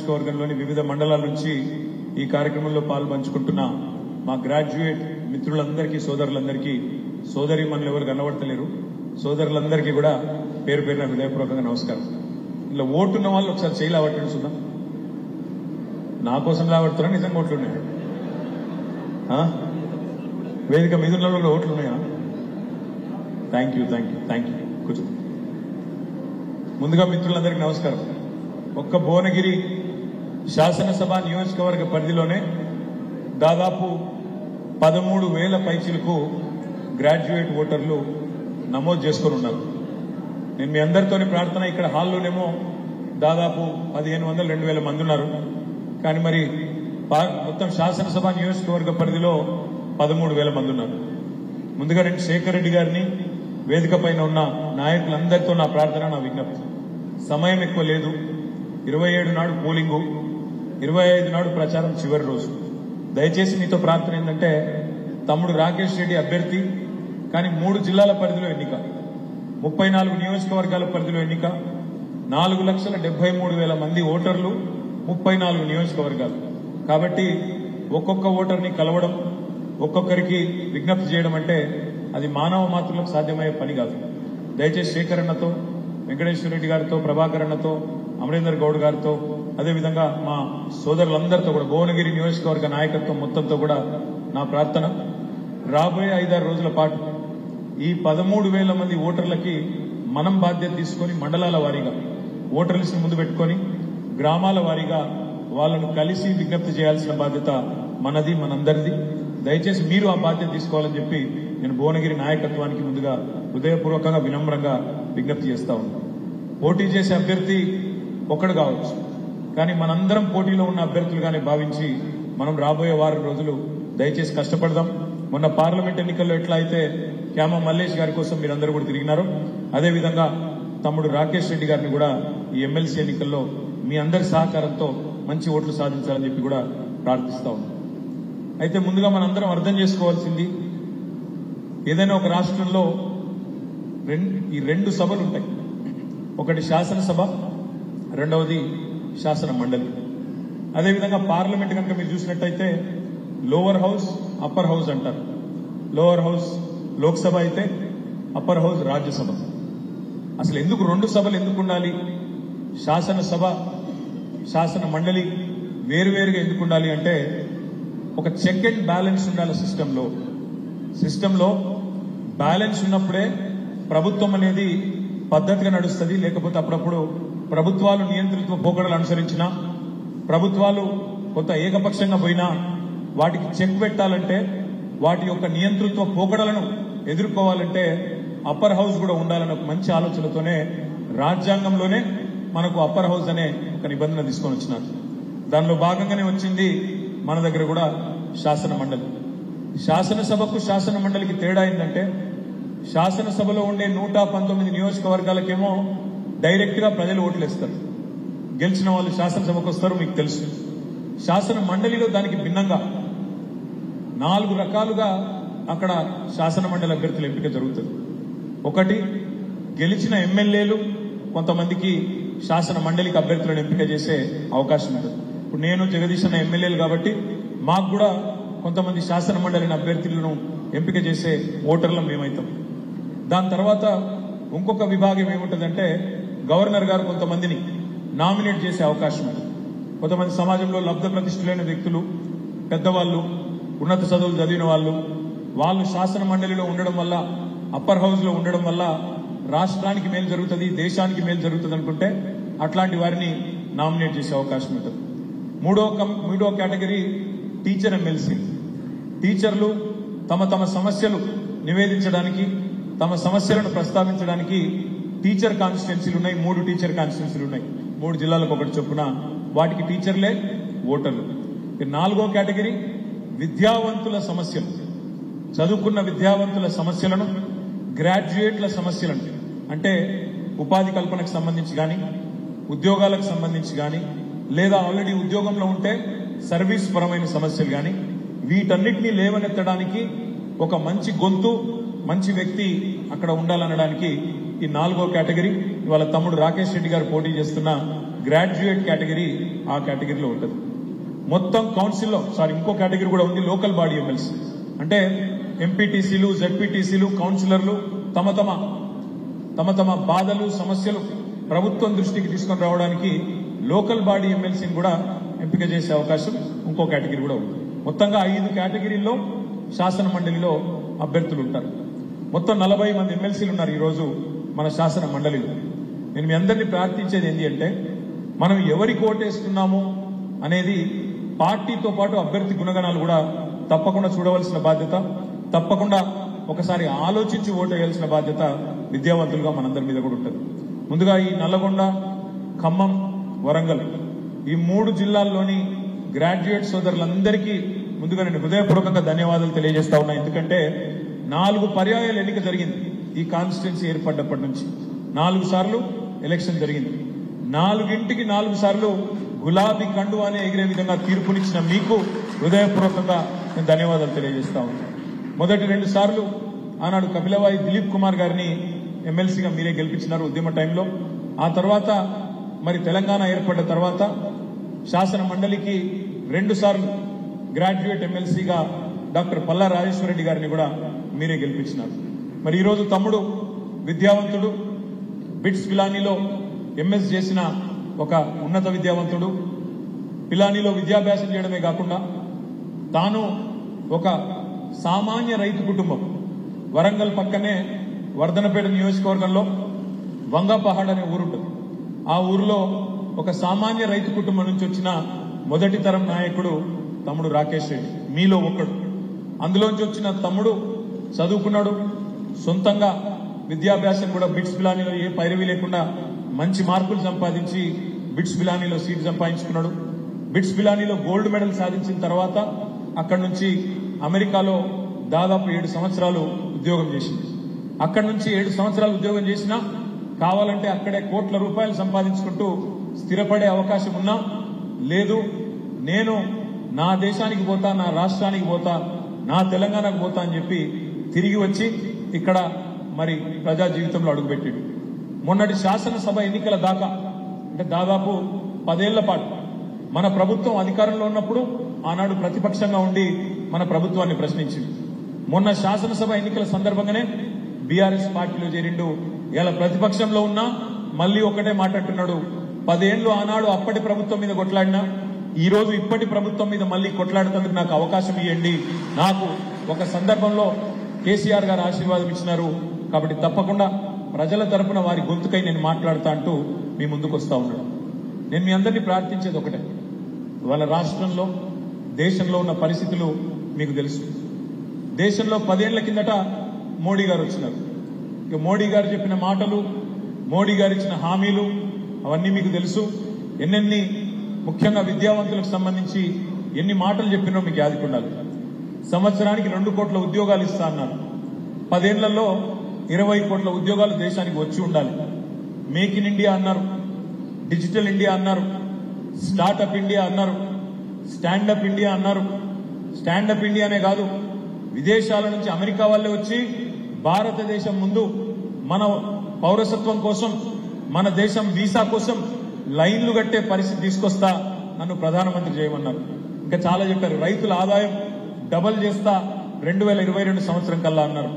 నియోజకవర్గంలోని వివిధ మండలాల నుంచి ఈ కార్యక్రమంలో పాల్పంచుకుంటున్న మా గ్రాడ్యుయేట్ మిత్రులందరికీ, సోదరులందరికీ, సోదరీమణులు ఎవరు కనబడతలేరు, సోదరులందరికీ కూడా పేరు పేరున హృదయపూర్వకంగా నమస్కారం. ఇలా ఓటున్న వాళ్ళు ఒకసారి చేయి లావట్టండి చూద్దాం. నా కోసం లావడుతున్నా, నిజంగా ఓట్లు ఉన్నాయా? వేదిక మీద ఉన్న ఓట్లు ఉన్నాయా? Thank you. కూర్చో. ముందుగా మిత్రులందరికీ నమస్కారం. ఒక్క భువనగిరి శాసనసభ నియోజకవర్గ పరిధిలోనే దాదాపు 13,000 పైచిలకు గ్రాడ్యుయేట్ ఓటర్లు నమోదు చేసుకుని ఉన్నారు. నేను మీ అందరితోని ప్రార్థన, ఇక్కడ హాల్లోనేమో దాదాపు 1,500-2,000 మంది ఉన్నారు. కానీ మరి మొత్తం శాసనసభ నియోజకవర్గ పరిధిలో 13,000 మంది ఉన్నారు. ముందుగా నేను శేఖర్ రెడ్డి గారిని, వేదిక పైన ఉన్న నాయకులందరితో నా ప్రార్థన, నా విజ్ఞప్తి, సమయం ఎక్కువ లేదు. 27 నాడు పోలింగు, 25 నాడు ప్రచారం చివరి రోజు. దయచేసి మీతో ప్రార్థన ఏంటంటే, తమ్ముడు రాకేష్ రెడ్డి అభ్యర్థి, కానీ 3 జిల్లాల పరిధిలో ఎన్నిక, 34 నియోజకవర్గాల పరిధిలో ఎన్నిక, 4,73,000 మంది ఓటర్లు, 34 నియోజకవర్గాలు. కాబట్టి ఒక్కొక్క ఓటర్ని కలవడం, ఒక్కొక్కరికి విజ్ఞప్తి చేయడం అంటే అది మానవ మాతృలకు సాధ్యమయ్యే పని కాదు. దయచేసి శేఖర్ అన్నతో, వెంకటేశ్వర రెడ్డి గారితో, ప్రభాకర్ అన్నతో, అమరేందర్ గౌడ్ గారితో, అదేవిధంగా మా సోదరులందరితో కూడా, భువనగిరి నియోజకవర్గ నాయకత్వం మొత్తంతో కూడా నా ప్రార్థన, రాబోయే 5-6 రోజుల పాటు ఈ 13,000 మంది ఓటర్లకి మనం బాధ్యత తీసుకొని మండలాల వారీగా ఓటర్ లిస్టు ముందు పెట్టుకొని గ్రామాల వారీగా వాళ్ళను కలిసి విజ్ఞప్తి చేయాల్సిన బాధ్యత మనది, మనందరిది. దయచేసి మీరు ఆ బాధ్యత తీసుకోవాలని చెప్పి నేను భువనగిరి నాయకత్వానికి ముందుగా హృదయపూర్వకంగా, వినమ్రంగా విజ్ఞప్తి చేస్తా ఉన్నాను. పోటీ చేసే అభ్యర్థి ఒకడు కావచ్చు, కానీ మనందరం పోటీలో ఉన్న అభ్యర్థులుగానే భావించి మనం రాబోయే వారం రోజులు దయచేసి కష్టపడదాం. మొన్న పార్లమెంట్ ఎన్నికల్లో ఎట్లా అయితే క్యామ మల్లేష్ గారి కోసం మీరందరూ కూడా తిరిగినారు, అదేవిధంగా తమ్ముడు రాకేష్ రెడ్డి గారిని కూడా ఈ ఎమ్మెల్సీ ఎన్నికల్లో మీ అందరి సహకారంతో మంచి ఓట్లు సాధించాలని చెప్పి కూడా ప్రార్థిస్తా ఉన్నాం. అయితే ముందుగా మనందరం అర్థం చేసుకోవాల్సింది, ఏదైనా ఒక రాష్ట్రంలో ఈ 2 సభలు ఉంటాయి. ఒకటి శాసనసభ, రెండవది శాసన మండలి. అదేవిధంగా పార్లమెంట్ కనుక మీరు చూసినట్టయితే లోవర్ హౌస్, అప్పర్ హౌస్ అంటారు. లోవర్ హౌస్ లోక్సభ అయితే అప్పర్ హౌస్ రాజ్యసభ. అసలు ఎందుకు 2 సభలు ఎందుకు ఉండాలి? శాసనసభ, శాసన మండలి వేరువేరుగా ఎందుకు ఉండాలి అంటే, ఒక చెక్ అండ్ బ్యాలెన్స్ ఉండాలి సిస్టంలో. బ్యాలెన్స్ ఉన్నప్పుడే ప్రభుత్వం అనేది పద్ధతిగా నడుస్తుంది. లేకపోతే అప్పుడప్పుడు ప్రభుత్వాలు నియంతృత్వ పోకడలు అనుసరించినా, ప్రభుత్వాలు కొంత ఏకపక్షంగా పోయినా వాటికి చెక్ పెట్టాలంటే, వాటి యొక్క నియంతృత్వ పోకడలను ఎదుర్కోవాలంటే అప్పర్ హౌస్ కూడా ఉండాలన్న ఒక మంచి ఆలోచనతోనే రాజ్యాంగంలోనే మనకు అప్పర్ హౌస్ అనే ఒక నిబంధన తీసుకొని వచ్చినారు. దానిలో భాగంగానే వచ్చింది మన దగ్గర కూడా శాసన మండలి. శాసనసభకు శాసన మండలికి తేడా ఏంటంటే, శాసనసభలో ఉండే 119 నియోజకవర్గాలకేమో డైరెక్ట్ గా ప్రజలు ఓట్లేస్తారు. గెలిచిన వాళ్ళు శాసనసభకు వస్తారు, మీకు తెలుసు. శాసన మండలిలో దానికి భిన్నంగా 4 రకాలుగా అక్కడ శాసన మండలి అభ్యర్థుల ఎంపిక జరుగుతుంది. ఒకటి, గెలిచిన ఎమ్మెల్యేలు కొంతమందికి శాసన మండలికి అభ్యర్థులను ఎంపిక చేసే అవకాశం ఉంటుంది. ఇప్పుడు నేను జగదీష్ అన్న ఎమ్మెల్యేలు కాబట్టి మాకు కూడా కొంతమంది శాసన మండలిని అభ్యర్థులను ఎంపిక చేసే ఓటర్లం మేమైతాం. దాని తర్వాత ఇంకొక విభాగం ఏముంటుందంటే, గవర్నర్ గారు కొంతమందిని నామినేట్ చేసే అవకాశం ఉంటుంది. కొంతమంది సమాజంలో లబ్ధ ప్రతిష్ఠులైన వ్యక్తులు, పెద్దవాళ్ళు, ఉన్నత చదువులు చదివిన వాళ్ళు శాసన మండలిలో ఉండడం వల్ల, అప్పర్ హౌస్ లో ఉండడం వల్ల రాష్ట్రానికి మేలు జరుగుతుంది, దేశానికి మేలు జరుగుతుంది అనుకుంటే అట్లాంటి వారిని నామినేట్ చేసే అవకాశం ఉంటుంది. మూడో కేటగిరీ టీచర్ ఎమ్మెల్సీ. టీచర్లు తమ సమస్యలు నివేదించడానికి, తమ సమస్యలను ప్రస్తావించడానికి టీచర్ కాన్స్టిట్యున్సీలు ఉన్నాయి. 3 టీచర్ కాన్స్టిట్యున్సీలు ఉన్నాయి, 3 జిల్లాలకు ఒకటి చొప్పున. వాటికి టీచర్లే ఓటర్లు. 4వ కేటగిరీ విద్యావంతుల సమస్యలు. చదువుకున్న విద్యావంతుల సమస్యలను, గ్రాడ్యుయేట్ల సమస్యలను, అంటే ఉపాధి కల్పనకు సంబంధించి కానీ, ఉద్యోగాలకు సంబంధించి కానీ, లేదా ఆల్రెడీ ఉద్యోగంలో ఉంటే సర్వీస్ పరమైన సమస్యలు కానీ, వీటన్నిటినీ లేవనెత్తడానికి ఒక మంచి గొంతు, మంచి వ్యక్తి అక్కడ ఉండాలనడానికి ఈ 4వ కేటగిరీ. ఇవాళ తమ్ముడు రాకేష్ రెడ్డి గారు పోటీ చేస్తున్న గ్రాడ్యుయేట్ కేటగిరీ ఆ కేటగిరీలో ఉంటుంది. మొత్తం కౌన్సిల్లో ఇంకో కేటగిరీ కూడా ఉంది, లోకల్ బాడీ ఎమ్మెల్సీ. అంటే ఎంపీటీసీలు, జెడ్పీటీసీలు, కౌన్సిలర్లు తమ తమ బాధలు, సమస్యలు ప్రభుత్వం దృష్టికి తీసుకొని రావడానికి లోకల్ బాడీ ఎమ్మెల్సీని కూడా ఎంపిక చేసే అవకాశం ఇంకో కేటగిరీ కూడా ఉంది. మొత్తంగా 5 కేటగిరీల్లో శాసన మండలిలో అభ్యర్థులు ఉంటారు. మొత్తం 40 మంది ఎమ్మెల్సీలు ఉన్నారు ఈరోజు మన శాసన మండలిలో. నేను మీ అందరినీ ప్రార్థించేది ఏంటి అంటే, మనం ఎవరికి ఓటేస్తున్నాము అనేది పార్టీతో పాటు అభ్యర్థి గుణగణాలు కూడా తప్పకుండా చూడవలసిన బాధ్యత, తప్పకుండా ఒకసారి ఆలోచించి ఓటు వేయాల్సిన బాధ్యత విద్యావంతులుగా మనందరి మీద కూడా ఉంటుంది. ముందుగా ఈ నల్లగొండ, ఖమ్మం, వరంగల్ ఈ 3 జిల్లాల్లోని గ్రాడ్యుయేట్ సోదరులందరికీ ముందుగా నేను హృదయపూర్వకంగా ధన్యవాదాలు తెలియజేస్తా ఉన్నా. ఎందుకంటే 4 పర్యాయాలు ఎన్నిక జరిగింది ఈ కాన్స్టిట్యున్సీ ఏర్పడ్డప్పటి నుంచి. 4 సార్లు ఎలక్షన్ జరిగింది. 4 సార్లు గులాబీ కండువానే ఎగిరే విధంగా తీర్పునిచ్చిన మీకు హృదయపూర్వకంగా నేను ధన్యవాదాలు తెలియజేస్తా ఉన్నాను. మొదటి 2 సార్లు ఆనాడు కపిలవాయి దిలీప్ కుమార్ గారిని ఎమ్మెల్సీగా మీరే గెలిపించినారు ఉద్యమ టైంలో. ఆ తర్వాత మరి తెలంగాణ ఏర్పడ్డ తర్వాత శాసన మండలికి 2 సార్లు గ్రాడ్యుయేట్ ఎమ్మెల్సీగా డాక్టర్ పల్లా రాజేశ్వరరెడ్డి గారిని కూడా మీరే గెలిపించినారు. మరి ఈరోజు తమ్ముడు విద్యావంతుడు, బిట్స్ పిలానీలో ఎంఎస్ చేసిన ఒక ఉన్నత విద్యావంతుడు, పిలానీలో విద్యాభ్యాసం చేయడమే కాకుండా తాను ఒక సామాన్య రైతు కుటుంబం, వరంగల్ పక్కనే వర్ధనపేట నియోజకవర్గంలో వంగపహాడ్ అనే ఊరుంటుంది. ఆ ఊరిలో ఒక సామాన్య రైతు కుటుంబం నుంచి వచ్చిన మొదటి తరం నాయకుడు తమ్ముడు రాకేష్ రెడ్డి, మీలో ఒకడు. అందులోంచి వచ్చిన తమ్ముడు చదువుకున్నాడు, సొంతంగా విద్యాభ్యాసం కూడా బిట్స్ పిలానీలో ఏ పైరవి లేకుండా మంచి మార్కులు సంపాదించి బిట్స్ పిలానీలో సీట్ సంపాదించుకున్నాడు. బిట్స్ పిలానీలో గోల్డ్ మెడల్ సాధించిన తర్వాత అక్కడి నుంచి అమెరికాలో దాదాపు 7 సంవత్సరాలు ఉద్యోగం చేసింది. అక్కడి నుంచి 7 సంవత్సరాలు ఉద్యోగం చేసినా కావాలంటే అక్కడే కోట్ల రూపాయలు సంపాదించుకుంటూ స్థిరపడే అవకాశం ఉన్నా లేదు, నేను నా దేశానికి పోతా, నా రాష్ట్రానికి పోతా, నా తెలంగాణకు పోతా అని చెప్పి తిరిగి వచ్చి ఇక్కడ మరి ప్రజా జీవితంలో అడుగుపెట్టాడు. మొన్నటి శాసనసభ ఎన్నికల దాకా అంటే దాదాపు 10 ఏళ్ల పాటు మన ప్రభుత్వం అధికారంలో ఉన్నప్పుడు ఆనాడు ప్రతిపక్షంగా ఉండి మన ప్రభుత్వాన్ని ప్రశ్నించింది. మొన్న శాసనసభ ఎన్నికల సందర్భంగానే బీఆర్ఎస్ పార్టీలో చేరిండు. ఇలా ప్రతిపక్షంలో ఉన్నా మళ్ళీ ఒకటే మాట అంటున్నాడు, 10 ఏళ్లు ఆనాడు అప్పటి ప్రభుత్వం మీద కొట్లాడినా ఈ రోజు ఇప్పటి ప్రభుత్వం మీద మళ్ళీ కొట్లాడుతందుకు నాకు అవకాశం ఇవ్వండి, నాకు ఒక సందర్భంలో కేసీఆర్ గారు ఆశీర్వాదం ఇచ్చినారు కాబట్టి తప్పకుండా ప్రజల తరపున వారి గొంతుకై నేను మాట్లాడుతా అంటూ మీ ముందుకు వస్తా ఉన్నాడు. నేను మీ అందరినీ ప్రార్థించేది ఒకటే, వాళ్ళ రాష్ట్రంలో దేశంలో ఉన్న పరిస్థితులు మీకు తెలుసు. దేశంలో 10 ఏళ్ల కిందట మోడీ గారు వచ్చినారు. ఇక మోడీ గారు చెప్పిన మాటలు, మోడీ గారు ఇచ్చిన హామీలు అవన్నీ మీకు తెలుసు. ఎన్నెన్ని ముఖ్యంగా విద్యావంతులకు సంబంధించి ఎన్ని మాటలు చెప్పినో మీకు యాదికుండాలి. సంవత్సరానికి 2 కోట్ల ఉద్యోగాలు ఇస్తా అన్నారు. 10 ఏళ్లలో 20 కోట్ల ఉద్యోగాలు దేశానికి వచ్చి ఉండాలి. మేక్ ఇన్ ఇండియా అన్నారు, డిజిటల్ ఇండియా అన్నారు, స్టార్ట్అప్ ఇండియా అన్నారు, స్టాండప్ ఇండియా అన్నారు. స్టాండప్ ఇండియానే కాదు, విదేశాల నుంచి అమెరికా వాళ్ళే వచ్చి భారతదేశం ముందు మన పౌరసత్వం కోసం, మన దేశం వీసా కోసం లైన్లు కట్టే పరిస్థితి తీసుకొస్తా, నన్ను ప్రధానమంత్రి చేయమన్నారు. ఇంకా చాలా చెప్పారు. రైతుల ఆదాయం డబల్ చేస్తా 2022 సంవత్సరం కల్లా అన్నారు.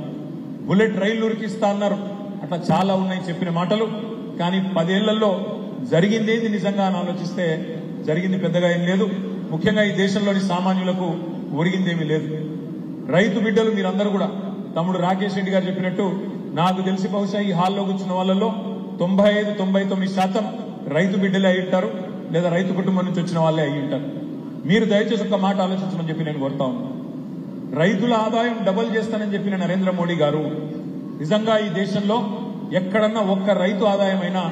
బుల్లెట్ రైళ్లు ఉరికిస్తా అన్నారు. అట్లా చాలా ఉన్నాయి చెప్పిన మాటలు. కానీ 10 ఏళ్లలో జరిగిందేది నిజంగా అని ఆలోచిస్తే జరిగింది పెద్దగా ఏం లేదు. ముఖ్యంగా ఈ దేశంలోని సామాన్యులకు ఒరిగిందేమీ లేదు. రైతు బిడ్డలు మీరందరూ కూడా తమ్ముడు రాకేష్ రెడ్డి గారు చెప్పినట్టు నాకు తెలిసి బహుశా ఈ హాల్లో కూర్చున్న వాళ్ళలో 95-99% రైతు బిడ్డలే అయి ఉంటారు, లేదా రైతు కుటుంబం నుంచి వచ్చిన వాళ్ళే అయి ఉంటారు. మీరు దయచేసి ఒక మాట ఆలోచించమని చెప్పి నేను కోరుతా ఉన్నాను. రైతుల ఆదాయం డబల్ చేస్తానని చెప్పిన నరేంద్ర మోడీ గారు నిజంగా ఈ దేశంలో ఎక్కడన్నా ఒక్క రైతు ఆదాయమైనా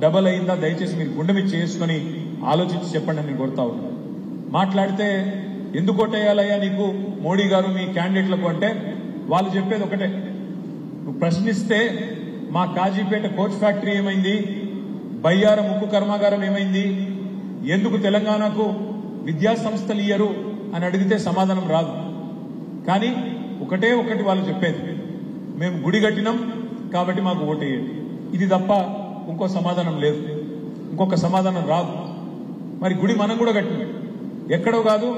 డబల్ అయిందా? దయచేసి మీరు గుండె మీద చేసుకుని ఆలోచించి చెప్పండి అని నేను కోరుతా ఉన్నాను. మాట్లాడితే ఎందుకు ఓటేయాలయ్యా నీకు మోడీ గారు మీ క్యాండిడేట్లకు అంటే వాళ్ళు చెప్పేది ఒకటే, నువ్వు ప్రశ్నిస్తే మా కాజీపేట కోచ్ ఫ్యాక్టరీ ఏమైంది, బయ్యారం ఉక్కు కర్మాగారం ఏమైంది, ఎందుకు తెలంగాణకు విద్యా సంస్థలు ఇయ్యరు అని అడిగితే సమాధానం రాదు. కానీ ఒకటే ఒకటి వాళ్ళు చెప్పేది, మేము గుడి కట్టినాం కాబట్టి మాకు ఓటేయండి. ఇది తప్ప ఇంకో సమాధానం లేదు. ఇంకొక సమాధానం రాదు. మరి గుడి మనం కూడా కట్టినాం, ఎక్కడో కాదు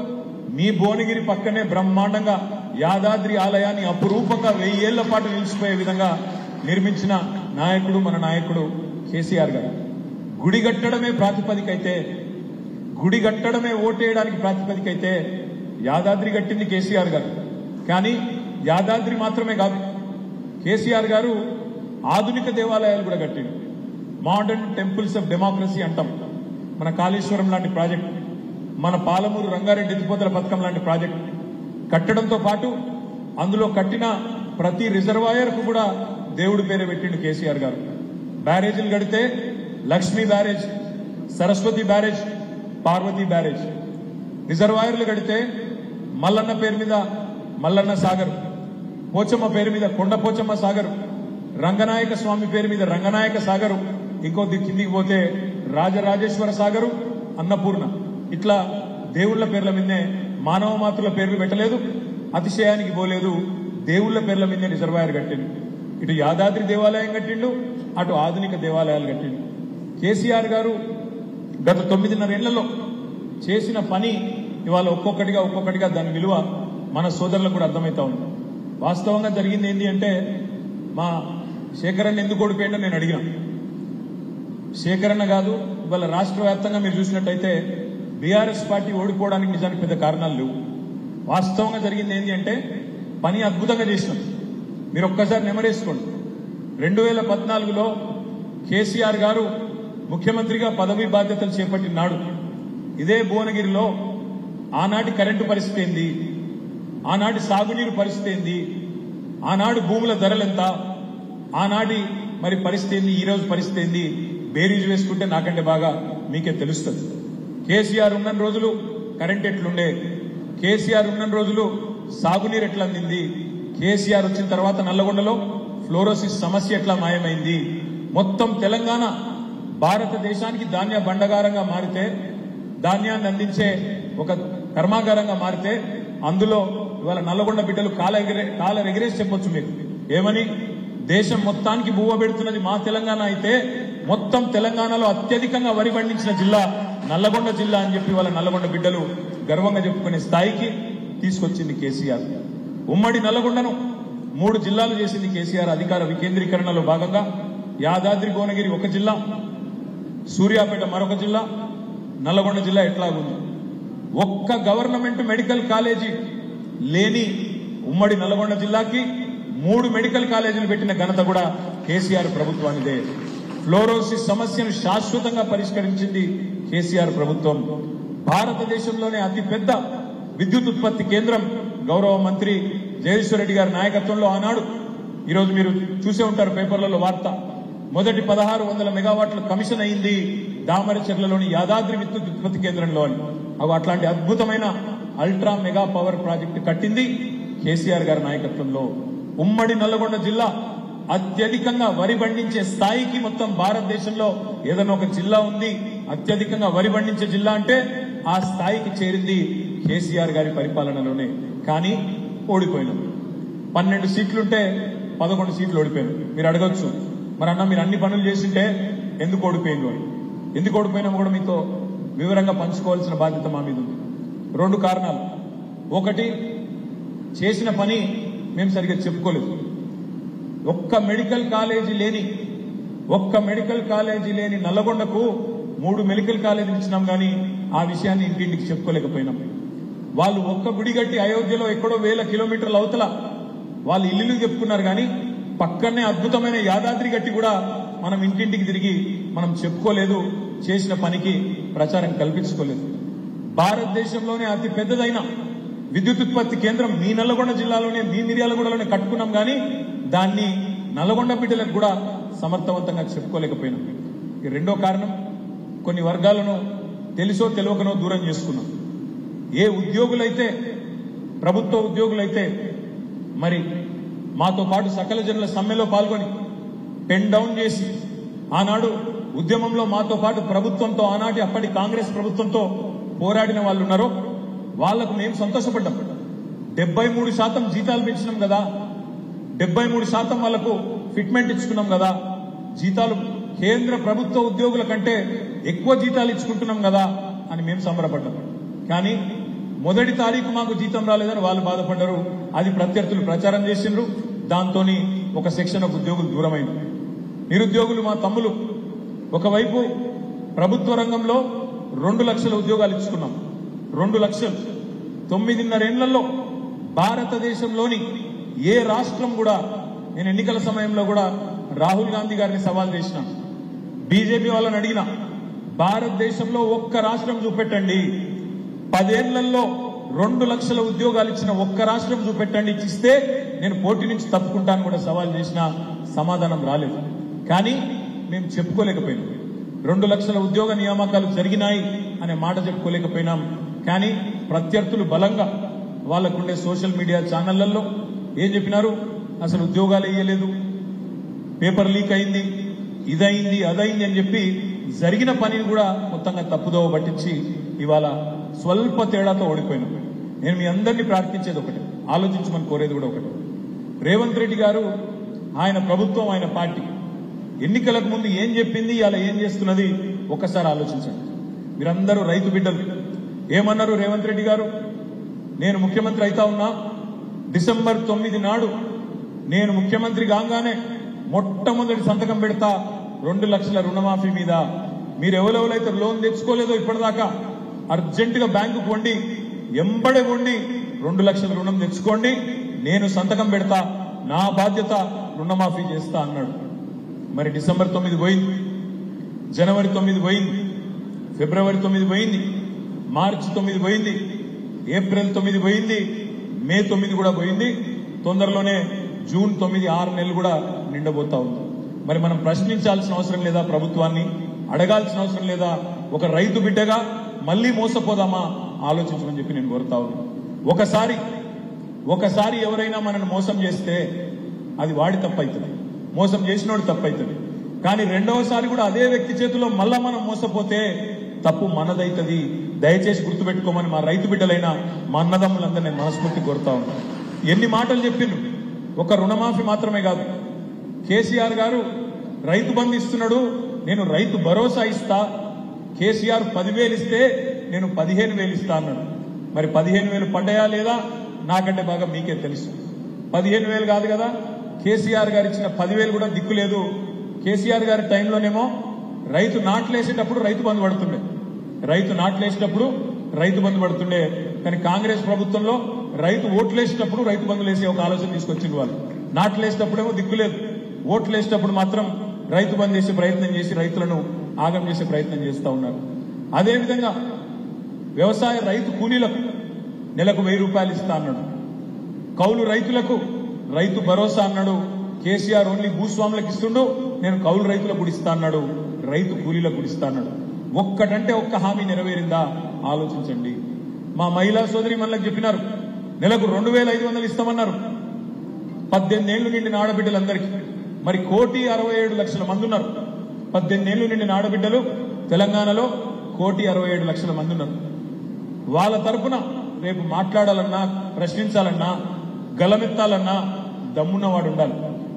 మీ భువనగిరి పక్కనే బ్రహ్మాండంగా యాదాద్రి ఆలయాన్ని అపురూపంగా 1000 ఏళ్ల పాటు నిలిచిపోయే విధంగా నిర్మించిన నాయకుడు మన నాయకుడు కేసీఆర్ గారు. గుడి కట్టడమే ప్రాతిపదికైతే, గుడి కట్టడమే ఓటేయడానికి ప్రాతిపదికైతే యాదాద్రి కట్టింది కేసీఆర్ గారు. కానీ యాదాద్రి మాత్రమే కాదు, కేసీఆర్ గారు ఆధునిక దేవాలయాలు కూడా కట్టిండు. మోడర్న్ టెంపుల్స్ ఆఫ్ డెమోక్రసీ అంటాం. మన కాళేశ్వరం లాంటి ప్రాజెక్ట్, మన పాలమూరు రంగారెడ్డి ఎత్తిపోతల పథకం లాంటి ప్రాజెక్ట్ కట్టడంతో పాటు అందులో కట్టిన ప్రతి రిజర్వాయర్కు కూడా దేవుడి పేరు పెట్టిండు కేసీఆర్ గారు. బ్యారేజీలు కడితే Lakshmi barrage, Saraswati barrage, Parvati barrage. రిజర్వాయర్లు కడితే మల్లన్న పేరు మీద మల్లన్న సాగర్, పోచమ్మ పేరు మీద కొండ పోచమ్మ సాగర్, రంగనాయక స్వామి పేరు మీద రంగనాయక సాగరు, ఇంకో కిందికి పోతే రాజరాజేశ్వర సాగరు, అన్నపూర్ణ. ఇట్లా దేవుళ్ల పేర్ల మీదనే, మానవ మాతృల పేర్లు పెట్టలేదు, అతిశయానికి పోలేదు, దేవుళ్ల పేర్ల మీదనే రిజర్వాయర్ కట్టిండు. ఇటు యాదాద్రి దేవాలయం కట్టిండు, అటు ఆధునిక దేవాలయాలు కట్టిండు. కేసీఆర్ గారు గత 9.5 ఏళ్లలో చేసిన పని ఇవాళ ఒక్కొక్కటిగా దాని విలువ మన సోదరులకు కూడా అర్థమవుతా ఉంది. వాస్తవంగా జరిగింది ఏంటి అంటే, మా శేఖరన్న ఎందుకు ఓడిపోయిండో నేను అడిగినా. శేఖరన్న కాదు, ఇవాళ రాష్ట్ర వ్యాప్తంగా మీరు చూసినట్టయితే బీఆర్ఎస్ పార్టీ ఓడిపోవడానికి నిజానికి పెద్ద కారణాలు లేవు. వాస్తవంగా జరిగింది ఏంటి అంటే, పని అద్భుతంగా చేసినాం. మీరు ఒక్కసారి నెమరేసుకోండి. 2014లో కేసీఆర్ గారు ముఖ్యమంత్రిగా పదవి బాధ్యతలు చేపట్టిన నాడు ఇదే భువనగిరిలో ఆనాటి కరెంటు పరిస్థితి ఏంది, ఆనాటి సాగునీరు పరిస్థితి ఏంది, ఆనాడు భూముల ధరలెంత, ఆనాటి మరి పరిస్థితి ఏంది, ఈ రోజు పరిస్థితి ఏంది, బేరీజు వేసుకుంటే నాకంటే బాగా మీకే తెలుస్తుంది. కేసీఆర్ ఉన్న రోజులు కరెంట్ ఎట్లుండే, కేసీఆర్ ఉన్న రోజులు సాగునీరు ఎట్లా అందింది, కేసీఆర్ వచ్చిన తర్వాత నల్లగొండలో ఫ్లోరోసిస్ సమస్య ఎట్లా మాయమైంది, మొత్తం తెలంగాణ భారతదేశానికి ధాన్య బండగారంగా మారితే, ధాన్యాన్ని అందించే ఒక కర్మాగారంగా మారితే, అందులో ఇవాళ నల్లగొండ బిడ్డలు కాలర్ ఎగిరేసి చెప్పొచ్చు మీకు. ఏమని? దేశం మొత్తానికి బువ్వ పెడుతున్నది మా తెలంగాణ అయితే, మొత్తం తెలంగాణలో అత్యధికంగా వరి పండించిన జిల్లా నల్లగొండ జిల్లా అని చెప్పి వాళ్ళ నల్లగొండ బిడ్డలు గర్వంగా చెప్పుకునే స్థాయికి తీసుకొచ్చింది కేసీఆర్. ఉమ్మడి నల్లగొండను 3 జిల్లాలు చేసింది కేసీఆర్. అధికార వికేంద్రీకరణలో భాగంగా యాదాద్రి భువనగిరి ఒక జిల్లా, సూర్యాపేట మరొక జిల్లా, నల్లగొండ జిల్లా ఎట్లా ఉంది. ఒక్క గవర్నమెంట్ మెడికల్ కాలేజీ లేని ఉమ్మడి నల్లగొండ జిల్లాకి 3 మెడికల్ కాలేజీలు పెట్టిన ఘనత కూడా కేసీఆర్ ప్రభుత్వానిదే. ఫ్లోరోసిస్ సమస్యను శాశ్వతంగా పరిష్కరించింది కేసీఆర్ ప్రభుత్వం. భారతదేశంలోనే అతిపెద్ద విద్యుత్ ఉత్పత్తి కేంద్రం గౌరవ మంత్రి జగదీశ్వర్ రెడ్డి గారి నాయకత్వంలో ఆనాడు, ఈరోజు మీరు చూసే ఉంటారు పేపర్లలో వార్త, మొదటి 1600 మెగావాట్ల కమిషన్ అయింది దామరచెర్లలోని యాదాద్రి విద్యుత్ ఉత్పత్తి కేంద్రంలో అని. అట్లాంటి అద్భుతమైన అల్ట్రా మెగా పవర్ ప్రాజెక్టు కట్టింది కేసీఆర్ గారి నాయకత్వంలో. ఉమ్మడి నల్లగొండ జిల్లా అత్యధికంగా వరి పండించే స్థాయికి మొత్తం భారతదేశంలో ఏదైనా ఒక జిల్లా ఉంది అత్యధికంగా వరి పండించే జిల్లా అంటే ఆ స్థాయికి చేరింది కేసీఆర్ గారి పరిపాలనలోనే. కానీ ఓడిపోయినాం. 12 సీట్లుంటే 11 సీట్లు ఓడిపోయాను. మీరు అడగొచ్చు, మరి అన్న మీరు అన్ని పనులు చేసింటే ఎందుకు ఓడిపోయింది అని. ఎందుకు ఓడిపోయినామో కూడా మీతో వివరంగా పంచుకోవాల్సిన బాధ్యత మా మీద ఉంది. 2 కారణాలు. ఒకటి, చేసిన పని మేము సరిగ్గా చెప్పుకోలేదు. ఒక్క మెడికల్ కాలేజీ లేని నల్లగొండకు 3 మెడికల్ కాలేజీలు ఇచ్చినాం కానీ ఆ విషయాన్ని ఇంటింటికి చెప్పుకోలేకపోయినాం. వాళ్ళు ఒక్క గుడి గట్టి అయోధ్యలో ఎక్కడో 1000 కిలోమీటర్ల అవతల వాళ్ళు ఇల్లు చెప్పుకున్నారు కానీ పక్కనే అద్భుతమైన యాదాద్రి గట్టి కూడా మనం ఇంటింటికి తిరిగి మనం చెప్పుకోలేదు, చేసిన పనికి ప్రచారం కల్పించుకోలేదు. భారతదేశంలోనే అతి పెద్దదైన విద్యుత్ ఉత్పత్తి కేంద్రం మీ నల్లగొండ జిల్లాలోనే, మీ మిర్యాలగూడలోనే కట్టుకున్నాం కానీ దాన్ని నల్లగొండ బిడ్డలకు కూడా సమర్థవంతంగా చెప్పుకోలేకపోయినాం. ఈ 2వ కారణం, కొన్ని వర్గాలను తెలుసో తెలియకనో దూరం చేసుకున్నాం. ఏ ఉద్యోగులైతే, ప్రభుత్వ ఉద్యోగులైతే మరి మాతో పాటు సకల జనుల సమ్మెలో పాల్గొని పెన్ డౌన్ చేసి ఆనాడు ఉద్యమంలో మాతో పాటు ప్రభుత్వంతో, ఆనాటి అప్పటి కాంగ్రెస్ ప్రభుత్వంతో పోరాడిన వాళ్ళు ఉన్నారో వాళ్లకు మేము సంతోషపడ్డాం. 73% జీతాలు పెంచినాం కదా, 73% వాళ్లకు ఫిట్మెంట్ ఇచ్చుకున్నాం కదా. జీతాలు కేంద్ర ప్రభుత్వ ఉద్యోగుల కంటే ఎక్కువ జీతాలు ఇచ్చుకుంటున్నాం కదా అని మేము సంబరపడ్డాం. కానీ మొదటి తారీఖు మాకు జీతం రాలేదని వాళ్ళు బాధపడ్డారు. అది ప్రత్యర్థులు ప్రచారం చేసిండ్రు. దాంతోని ఒక సెక్షన్ ఆఫ్ ఉద్యోగులు దూరమైంది. నిరుద్యోగులు మా తమ్ములు ఒకవైపు ప్రభుత్వ రంగంలో 2 లక్షల ఉద్యోగాలు ఇచ్చుకున్నాం. 2 లక్షలు 9.5 ఏళ్లలో భారతదేశంలోని ఏ రాష్ట్రం కూడా, నేను ఎన్నికల సమయంలో కూడా రాహుల్ గాంధీ గారిని సవాల్ చేసిన, బీజేపీ వాళ్ళని అడిగిన, భారతదేశంలో ఒక్క రాష్ట్రం చూపెట్టండి 10 ఏళ్లలో 2 లక్షల ఉద్యోగాలు ఇచ్చిన ఒక్క రాష్ట్రం చూపెట్టండి, ఇచ్చిస్తే నేను పోటీ నుంచి తప్పుకుంటాను కూడా సవాల్ చేసిన సమాధానం రాలేదు. కానీ మేము చెప్పుకోలేకపోయినాం. 2 లక్షల ఉద్యోగ నియామకాలు జరిగినాయి అనే మాట చెప్పుకోలేకపోయినాం. కానీ ప్రత్యర్థులు బలంగా వాళ్ళకుండే సోషల్ మీడియా ఛానళ్లలో ఏం చెప్పినారు, అసలు ఉద్యోగాలు ఇయ్యలేదు, పేపర్ లీక్ అయింది, ఇదైంది అదైంది అని చెప్పి జరిగిన పనిని కూడా మొత్తంగా తప్పుదోవ పట్టించి ఇవాళ స్వల్ప తేడాతో ఓడిపోయినాం. నేను మీ అందరినీ ప్రార్థించేది ఒకటి, ఆలోచించమని కోరేది కూడా ఒకటి. రేవంత్ రెడ్డి గారు, ఆయన ప్రభుత్వం, ఆయన పార్టీ ఎన్నికలకు ముందు ఏం చెప్పింది, ఇలా ఏం చేస్తున్నది ఒక్కసారి ఆలోచించండి. మీరందరూ రైతు బిడ్డలు. ఏమన్నారు రేవంత్ రెడ్డి గారు, నేను ముఖ్యమంత్రి అయితా ఉన్నా, డిసెంబర్ 9 నాడు నేను ముఖ్యమంత్రి కాగానే మొట్టమొదటి సంతకం పెడతా 2 లక్షల రుణమాఫీ మీద. మీరు ఎవరెవరైతే లోన్ తెచ్చుకోలేదో ఇప్పటిదాకా అర్జెంటుగా బ్యాంకుకు వండి, ఎంబడే వండి 2 లక్షల రుణం తెచ్చుకోండి, నేను సంతకం పెడతా, నా బాధ్యత రుణమాఫీ చేస్తా అన్నాడు. మరి డిసెంబర్ 9 పోయింది, జనవరి 9 పోయింది, ఫిబ్రవరి 9 పోయింది, మార్చి 9 పోయింది, ఏప్రిల్ 9 పోయింది, మే 9 కూడా పోయింది, తొందరలోనే జూన్ 9, 6 నెలలు కూడా నిండబోతా ఉంది. మరి మనం ప్రశ్నించాల్సిన అవసరం లేదా? ప్రభుత్వాన్ని అడగాల్సిన అవసరం లేదా? ఒక రైతు బిడ్డగా మళ్లీ మోసపోదామా? ఆలోచించమని చెప్పి నేను కోరుతా ఉన్నాను. ఒకసారి ఎవరైనా మనల్ని మోసం చేస్తే అది వాడి తప్పైతుంది, మోసం చేసినోడు తప్పైతుంది. కానీ రెండవసారి కూడా అదే వ్యక్తి చేతిలో మళ్ళా మనం మోసపోతే తప్పు మనదైతుంది. దయచేసి గుర్తుపెట్టుకోమని మా రైతు బిడ్డలైన మా అన్నదమ్ములందరూ నేను మనస్ఫూర్తి కోరుతా ఉన్నాను. ఎన్ని మాటలు చెప్పిండ్రు, ఒక రుణమాఫీ మాత్రమే కాదు. కేసీఆర్ గారు రైతు బంధు ఇస్తున్నాడు, నేను రైతు భరోసా ఇస్తా. కేసీఆర్ 10,000 ఇస్తే నేను 15,000 ఇస్తా అన్నాడు. మరి 15,000 పడ్డాయా లేదా నాకంటే బాగా మీకే తెలుసు. 15,000 కాదు కదా, కేసీఆర్ గారు ఇచ్చిన 10,000 కూడా దిక్కులేదు. కేసీఆర్ గారి టైంలోనేమో రైతు నాట్లేసేటప్పుడు రైతు బంధు పడుతుండే, రైతు బంధు పడుతుండే. కానీ కాంగ్రెస్ ప్రభుత్వంలో రైతు ఓట్లేసేటప్పుడు రైతు బంధులు వేసే ఒక ఆలోచన తీసుకొచ్చింది. వాళ్ళు నాట్లేసేటప్పుడేమో దిక్కులేదు, ఓట్లేసేటప్పుడు మాత్రం రైతు బంధు చేసే ప్రయత్నం చేసి రైతులను ఆగం చేసే ప్రయత్నం చేస్తా ఉన్నారు. అదేవిధంగా వ్యవసాయ రైతు కూలీలకు నెలకు 1,000 రూపాయలు ఇస్తా అన్నాడు. కౌలు రైతులకు రైతు భరోసా అన్నాడు. కేసీఆర్ ఓన్లీ భూస్వాములకు ఇస్తుండు, నేను కౌలు రైతులకు కూడా ఇస్తా అన్నాడు, రైతు కూలీలకు కూడా ఇస్తా అన్నాడు. ఒక్కటంటే ఒక్క హామీ నెరవేరిందా? ఆలోచించండి. మా మహిళా సోదరి మనలకు చెప్పినారు, నెలకు 2,500 ఇస్తామన్నారు 18 ఏళ్లు నిండిన ఆడబిడ్డలందరికీ. మరి 1,67,00,000 మంది ఉన్నారు. 18 ఏళ్లు నిండిన ఆడబిడ్డలు తెలంగాణలో 1,67,00,000 మంది ఉన్నారు. వాళ్ళ తరఫున రేపు మాట్లాడాలన్నా, ప్రశ్నించాలన్నా, గలమెత్తాలన్నా దమ్మున్నవాడు ఉండాలి,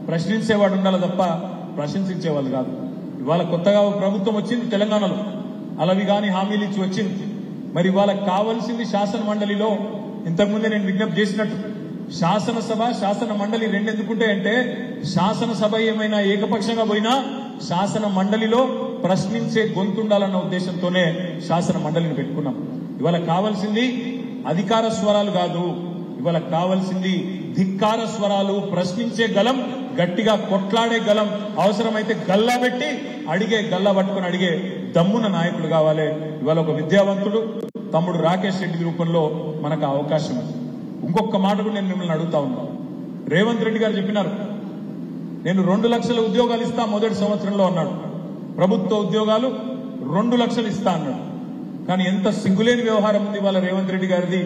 ప్రశ్నించేవాడు ఉండాలి తప్ప ప్రశంసించేవాళ్ళు కాదు. ఇవాళ కొత్తగా ప్రభుత్వం వచ్చింది తెలంగాణలో, అలవి గాని హామీలు ఇచ్చి వచ్చింది. మరి వాళ్ళకి కావాల్సింది శాసన మండలిలో, ఇంతకుముందే నేను విజ్ఞప్తి చేసినట్టు శాసనసభ శాసన మండలి రెండు ఎందుకుంటాయంటే, శాసనసభ ఏమైనా ఏకపక్షంగా పోయినా శాసన మండలిలో ప్రశ్నించే గొంతుండాలన్న ఉద్దేశంతోనే శాసన మండలిని పెట్టుకున్నాం. ఇవాళ కావాల్సింది అధికార స్వరాలు కాదు, ఇవాళ కావాల్సింది ధిక్కార స్వరాలు, ప్రశ్నించే గలం, గట్టిగా కొట్లాడే గలం, అవసరమైతే గల్లా పెట్టి అడిగే, గల్లా పట్టుకుని అడిగే దమ్మున నాయకులు కావాలి. ఇవాళ ఒక విద్యావంతుడు తమ్ముడు రాకేష్ రెడ్డి రూపంలో మనకు అవకాశం ఉంది. ఇంకొక మాట కూడా నేను మిమ్మల్ని అడుగుతా ఉన్నాను. రేవంత్ రెడ్డి గారు చెప్పినారు, నేను 2 లక్షల ఉద్యోగాలు ఇస్తా మొదటి సంవత్సరంలో అన్నాడు. ప్రభుత్వ ఉద్యోగాలు 2 లక్షలు ఇస్తా అన్నాడు. కానీ ఎంత సిగ్గులేని వ్యవహారం ఉంది వాళ్ళ రేవంత్ రెడ్డి గారిది,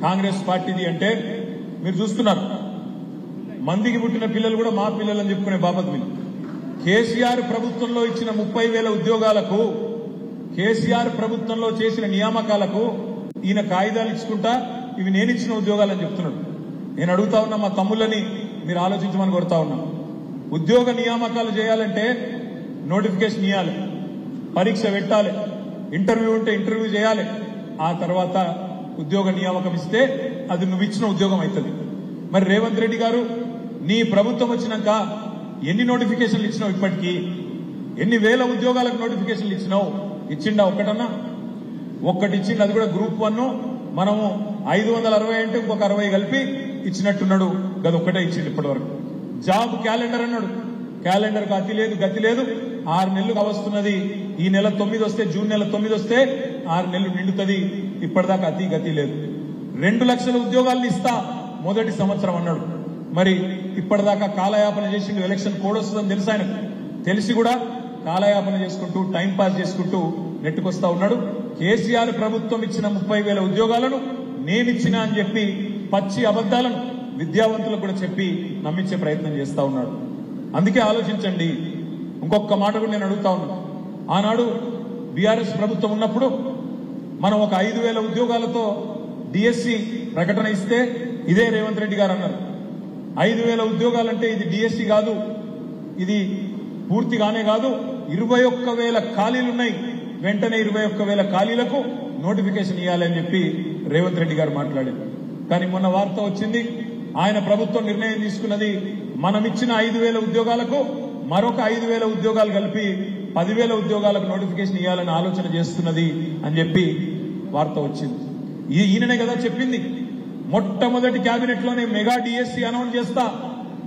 కాంగ్రెస్ పార్టీది అంటే మీరు చూస్తున్నారు. మందికి పుట్టిన పిల్లలు కూడా మా పిల్లలు అని చెప్పుకునే బాపత్ వీళ్ళు. కేసీఆర్ ప్రభుత్వంలో ఇచ్చిన 30,000 ఉద్యోగాలకు, కేసీఆర్ ప్రభుత్వంలో చేసిన నియామకాలకు ఈయన కాగితాలు ఇచ్చుకుంటా ఇవి నేను ఇచ్చిన ఉద్యోగాలు అని చెప్తున్నాడు. నేను అడుగుతా ఉన్నా మా తమ్ముళ్ళని, మీరు ఆలోచించమని కోరుతా ఉన్నా. ఉద్యోగ నియామకాలు చేయాలంటే నోటిఫికేషన్ ఇవ్వాలి, పరీక్ష పెట్టాలి, ఇంటర్వ్యూ ఉంటే ఇంటర్వ్యూ చేయాలి, ఆ తర్వాత ఉద్యోగ నియామకం ఇస్తే అది నువ్వు ఇచ్చిన ఉద్యోగం అవుతుంది. మరి రేవంత్ రెడ్డి గారు నీ ప్రభుత్వం వచ్చినాక ఎన్ని నోటిఫికేషన్లు ఇచ్చినావు? ఇప్పటికీ ఎన్ని వేల ఉద్యోగాలకు నోటిఫికేషన్లు ఇచ్చినావు? ఇచ్చిండా ఒక్కటన్నా? ఒక్కటి ఇచ్చింది, అది కూడా గ్రూప్ 1. మనము 560 అంటే ఇంకొక 60 కలిపి ఇచ్చినట్టున్నాడు, గదొక్కటే ఇచ్చింది ఇప్పటి వరకు. జాబ్ క్యాలెండర్ అన్నాడు, క్యాలెండర్కు అతి లేదు గతి లేదు. 6 నెలలు కావస్తున్నది, ఈ నెల 9 వస్తే, జూన్ నెల 9 వస్తే 6 నెలలు నిండుతుంది, ఇప్పటిదాకా అతి గతి లేదు. 2 లక్షల ఉద్యోగాలను ఇస్తా మొదటి సంవత్సరం అన్నాడు. మరి ఇప్పటిదాకా కాలయాపన చేసిండు. ఎలక్షన్ కోడ్ వస్తుందని తెలుసు ఆయనకు, తెలిసి కూడా కాలయాపన చేసుకుంటూ టైం పాస్ చేసుకుంటూ నెట్టుకొస్తా ఉన్నాడు. కేసీఆర్ ప్రభుత్వం ఇచ్చిన 30,000 ఉద్యోగాలను నేనిచ్చినా అని చెప్పి పచ్చి అబద్దాలను విద్యావంతులకు కూడా చెప్పి నమ్మించే ప్రయత్నం చేస్తా ఉన్నాడు. అందుకే ఆలోచించండి. ఇంకొక మాట కూడా నేను అడుగుతా ఉన్నాను. ఆనాడు బీఆర్ఎస్ ప్రభుత్వం ఉన్నప్పుడు మనం ఒక 5,000 ఉద్యోగాలతో డిఎస్సి ప్రకటన ఇస్తే ఇదే రేవంత్ రెడ్డి గారు అన్నారు, 5,000 ఉద్యోగాలంటే ఇది డిఎస్సి కాదు, ఇది పూర్తిగానే కాదు, 21,000 ఖాళీలున్నాయి, వెంటనే 21,000 ఖాళీలకు నోటిఫికేషన్ ఇవ్వాలని చెప్పి రేవంత్ రెడ్డి గారు మాట్లాడారు. కానీ మొన్న వార్త వచ్చింది, ఆయన ప్రభుత్వం నిర్ణయం తీసుకున్నది మనం ఇచ్చిన 5,000 ఉద్యోగాలకు మరొక 5,000 ఉద్యోగాలు కలిపి 10,000 ఉద్యోగాలకు నోటిఫికేషన్ ఇవ్వాలని ఆలోచన చేస్తున్నది అని చెప్పి వార్త వచ్చింది. ఈయననే కదా చెప్పింది, మొట్టమొదటి కేబినెట్ లోనే మెగా డిఎస్సి అనౌన్స్ చేస్తా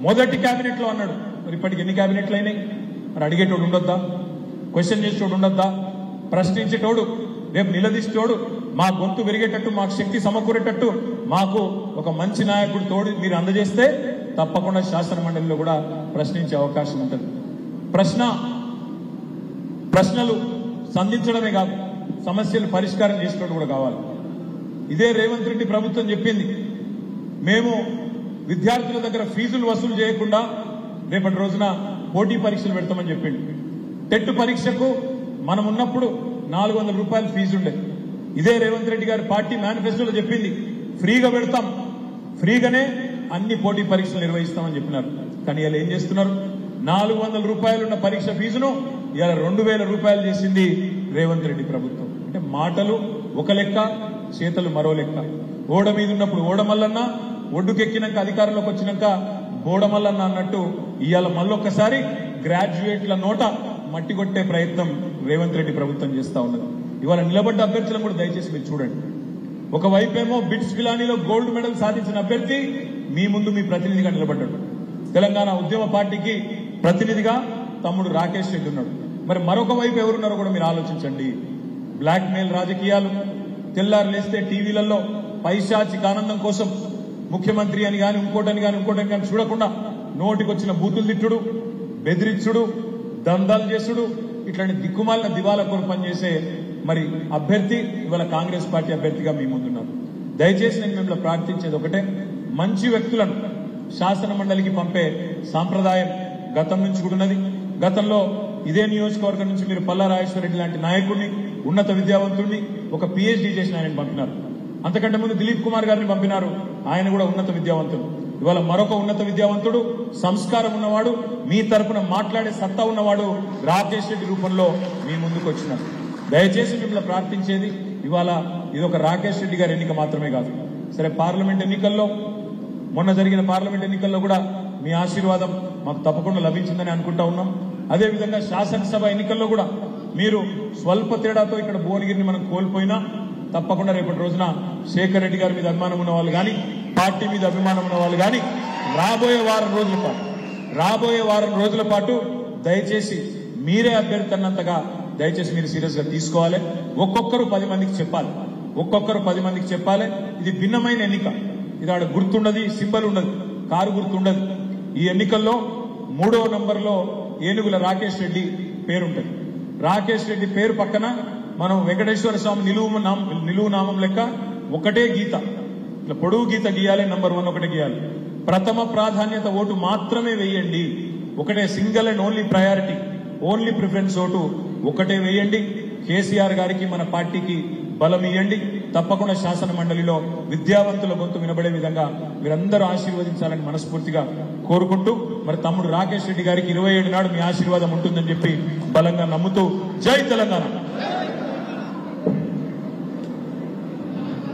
మొదటి కేబినెట్ లో అన్నాడు. మరి ఇప్పటికి ఎన్ని కేబినెట్లు అయినాయి? మరి అడిగేటోడు ఉండొద్దా? క్వశ్చన్ చేసేటోడు ఉండొద్దా? ప్రశ్నించేటోడు, రేపు నిలదీసేటోడు, మా గొంతు పెరిగేటట్టు, మాకు శక్తి సమకూరేటట్టు మాకు ఒక మంచి నాయకుడు తోడు మీరు అందజేస్తే తప్పకుండా శాసన మండలిలో కూడా ప్రశ్నించే అవకాశం ఉంటుంది. ప్రశ్నలు సంధించడమే కాదు, సమస్యలు పరిష్కారం చేసేటోడు కూడా కావాలి. ఇదే రేవంత్ రెడ్డి ప్రభుత్వం చెప్పింది, మేము విద్యార్థుల దగ్గర ఫీజులు వసూలు చేయకుండా రేపటి రోజున పోటీ పరీక్షలు పెడతామని చెప్పింది. టెట్ పరీక్షకు మనం ఉన్నప్పుడు 400 రూపాయలు ఫీజు ఉండే. ఇదే రేవంత్ రెడ్డి గారి పార్టీ మేనిఫెస్టోలో చెప్పింది, ఫ్రీగా పెడతాం, ఫ్రీగానే అన్ని పోటీ పరీక్షలు నిర్వహిస్తామని చెప్పినారు. కానీ ఇలా ఏం చేస్తున్నారు? 400 రూపాయలు ఉన్న పరీక్ష ఫీజును ఇలా 2,000 రూపాయలు చేసింది రేవంత్ రెడ్డి ప్రభుత్వం. అంటే మాటలు ఒక లెక్క, చేతలు మరో లెక్క. ఓడ మీద ఉన్నప్పుడు ఓడమల్లన్న, ఒడ్డుకెక్కినాక అధికారంలోకి వచ్చినాక బోడమల్లన్న అన్నట్టు ఇవాళ మళ్ళొక్కసారి గ్రాడ్యుయేట్ల నోట మట్టి కొట్టే ప్రయత్నం రేవంత్ రెడ్డి ప్రభుత్వం చేస్తా ఉన్నది. ఇవాళ నిలబడ్డ అభ్యర్థులను కూడా దయచేసి మీరు చూడండి. ఒకవైపేమో బిట్స్ పిలానీలో గోల్డ్ మెడల్ సాధించిన అభ్యర్థి మీ ముందు మీ ప్రతినిధిగా నిలబడ్డాడు. తెలంగాణ ఉద్యమ పార్టీకి ప్రతినిధిగా తమ్ముడు రాకేష్ రెడ్డి ఉన్నాడు. మరి మరొక వైపు ఎవరున్నారో కూడా మీరు ఆలోచించండి. బ్లాక్ మెయిల్ రాజకీయాలు, తెల్లారు లేస్తే టీవీలలో పైశాచిక ఆనందం కోసం ముఖ్యమంత్రి అని కానీ ఇంకోటని కానీ చూడకుండా నోటికొచ్చిన బూతులు తిట్టుడు, బెదిరించుడు, దందాలు చేసుడు, ఇట్లాంటి దిక్కుమాలిన దివాలా కోరు పనిచేసే మరి అభ్యర్థి ఇవాళ కాంగ్రెస్ పార్టీ అభ్యర్థిగా మీ ముందున్నారు. దయచేసి నేను మిమ్మల్ని ప్రార్థించేది ఒకటే, మంచి వ్యక్తులను శాసన మండలికి పంపే సాంప్రదాయం గతం నుంచి కూడా ఉన్నది. గతంలో ఇదే నియోజకవర్గం నుంచి మీరు పల్లా రాజేశ్వర రెడ్డి లాంటి నాయకుడిని, ఉన్నత విద్యావంతుడిని, ఒక PhD చేసిన ఆయన పంపినారు. అంతకంటే ముందు దిలీప్ కుమార్ గారిని పంపినారు, ఆయన కూడా ఉన్నత విద్యావంతుడు. ఇవాళ మరొక ఉన్నత విద్యావంతుడు, సంస్కారం ఉన్నవాడు, మీ తరపున మాట్లాడే సత్తా ఉన్నవాడు రాకేష్ రెడ్డి రూపంలో మీ ముందుకు వచ్చినారు. దయచేసి మిమ్మల్ని ప్రార్థించేది, ఇవాళ ఇదొక రాకేష్ రెడ్డి గారి ఎన్నిక మాత్రమే కాదు. సరే, పార్లమెంట్ ఎన్నికల్లో, మొన్న జరిగిన పార్లమెంట్ ఎన్నికల్లో కూడా మీ ఆశీర్వాదం మాకు తప్పకుండా లభించిందని అనుకుంటా ఉన్నాం. అదేవిధంగా శాసనసభ ఎన్నికల్లో కూడా మీరు స్వల్ప తేడాతో ఇక్కడ భువనగిరిని మనం కోల్పోయినా తప్పకుండా రేపటి రోజున శేఖర్ రెడ్డి గారి మీద అభిమానం ఉన్న వాళ్ళు కానీ, పార్టీ మీద అభిమానం ఉన్న వాళ్ళు కానీ రాబోయే వారం రోజుల పాటు దయచేసి మీరే అభ్యర్థి అన్నంతగా దయచేసి మీరు సీరియస్ గా తీసుకోవాలి. ఒక్కొక్కరు 10 మందికి చెప్పాలి. ఇది భిన్నమైన ఎన్నిక. ఇది ఆడ గుర్తుండదు, సింబల్ ఉండదు, కారు గుర్తుండదు. ఈ ఎన్నికల్లో 3వ నంబర్లో ఏనుగుల రాకేష్ రెడ్డి పేరుంటది. రాకేష్ రెడ్డి పేరు పక్కన మనం వెంకటేశ్వర స్వామి నిలువు నామం లెక్క ఒకటే గీత, ఇట్లా పొడుగు గీత గీయాలి. నంబర్ 1 ఒకటే గీయాలి. ప్రథమ ప్రాధాన్యత ఓటు మాత్రమే వేయండి. ఒకటే, single and only priority, only preference vote ఒకటే వేయండి. కేసీఆర్ గారికి, మన పార్టీకి బలం ఇవ్వండి. తప్పకుండా శాసన మండలిలో విద్యావంతుల గొంతు వినబడే విధంగా మీరందరూ ఆశీర్వదించాలని మనస్ఫూర్తిగా కోరుకుంటూ మరి తమ్ముడు రాకేష్ రెడ్డి గారికి 27 నాడు మీ ఆశీర్వాదం ఉంటుందని చెప్పి బలంగా నమ్ముతూ జై తెలంగాణ.